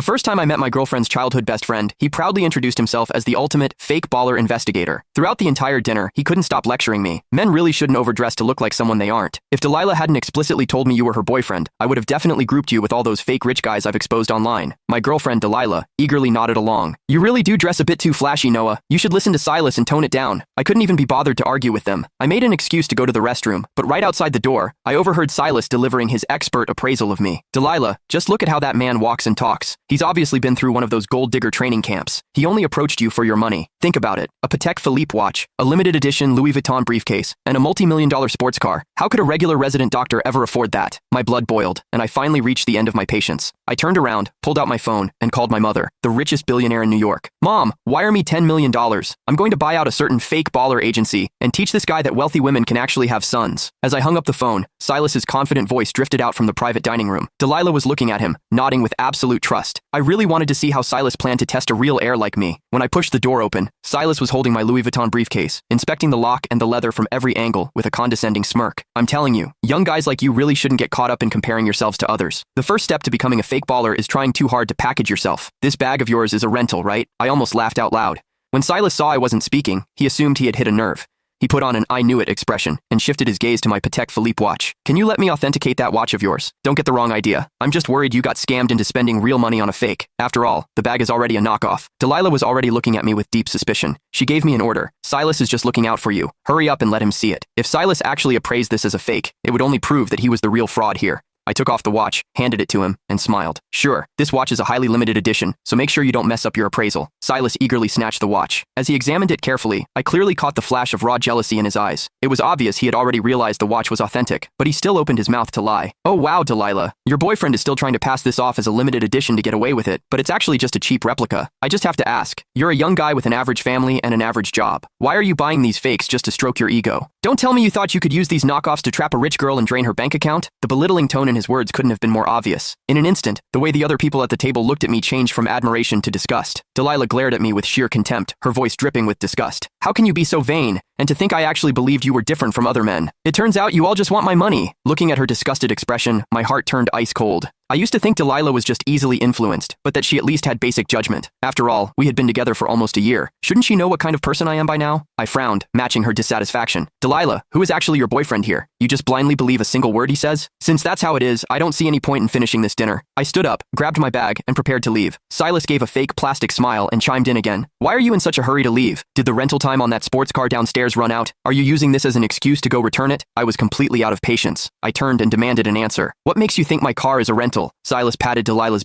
first time I met my girlfriend's childhood best friend, he proudly introduced himself as the ultimate fake baller investigator. Throughout the entire dinner, he couldn't stop lecturing me. Men really shouldn't overdress to look like someone they aren't. If Delilah hadn't explicitly told me you were her boyfriend, I would have definitely grouped you with all those fake rich guys I've exposed online. My girlfriend, Delilah, eagerly nodded along. You really do dress a bit too flashy, Noah. You should listen to Silas and tone it down. I couldn't even be bothered to argue with them. I made an excuse to go to the restroom, but right outside the door, I overheard Silas delivering his expert appraisal of me. Delilah, just look at how that man walks and talks. He's obviously been through one of those gold digger training camps. He only approached you for your money. Think about it. A Patek Philippe watch, a limited edition Louis Vuitton briefcase, and a multi-million-dollar sports car. How could a regular resident doctor ever afford that? My blood boiled, and I finally reached the end of my patience. I turned around, pulled out my phone, and called my mother, the richest billionaire in New York. Mom, wire me $10 million. I'm going to buy out a certain fake baller agency and teach this guy that wealthy women can actually have sons. As I hung up the phone, Silas's confident voice drifted out from the private dining room. Delilah was looking at him, nodding with absolute trust. I really wanted to see how Silas planned to test a real heir like me. When I pushed the door open, Silas was holding my Louis Vuitton briefcase, inspecting the lock and the leather from every angle with a condescending smirk. I'm telling you, young guys like you really shouldn't get caught up in comparing yourselves to others. The first step to becoming a fake baller is trying too hard to package yourself. This bag of yours is a rental, right? I almost laughed out loud. When Silas saw I wasn't speaking, he assumed he had hit a nerve. He put on an I knew it expression and shifted his gaze to my Patek Philippe watch. Can you let me authenticate that watch of yours? Don't get the wrong idea. I'm just worried you got scammed into spending real money on a fake. After all, the bag is already a knockoff. Delilah was already looking at me with deep suspicion. She gave me an order. Silas is just looking out for you. Hurry up and let him see it. If Silas actually appraised this as a fake, it would only prove that he was the real fraud here. I took off the watch, handed it to him, and smiled. Sure, this watch is a highly limited edition, so make sure you don't mess up your appraisal. Silas eagerly snatched the watch. As he examined it carefully, I clearly caught the flash of raw jealousy in his eyes. It was obvious he had already realized the watch was authentic, but he still opened his mouth to lie. Oh wow, Delilah. Your boyfriend is still trying to pass this off as a limited edition to get away with it, but it's actually just a cheap replica. I just have to ask. You're a young guy with an average family and an average job. Why are you buying these fakes just to stroke your ego? Don't tell me you thought you could use these knockoffs to trap a rich girl and drain her bank account? The belittling tone in his words couldn't have been more obvious. In an instant, the way the other people at the table looked at me changed from admiration to disgust. Delilah glared at me with sheer contempt, her voice dripping with disgust. How can you be so vain? And to think I actually believed you were different from other men. It turns out you all just want my money. Looking at her disgusted expression, my heart turned ice cold. I used to think Delilah was just easily influenced, but that she at least had basic judgment. After all, we had been together for almost a year. Shouldn't she know what kind of person I am by now? I frowned, matching her dissatisfaction. Delilah, who is actually your boyfriend here? You just blindly believe a single word he says? Since that's how it is, I don't see any point in finishing this dinner. I stood up, grabbed my bag, and prepared to leave. Silas gave a fake plastic smile and chimed in again. Why are you in such a hurry to leave? Did the rental time on that sports car downstairs run out? Are you using this as an excuse to go return it? I was completely out of patience. I turned and demanded an answer. What makes you think my car is a rental? Silas patted Delilah's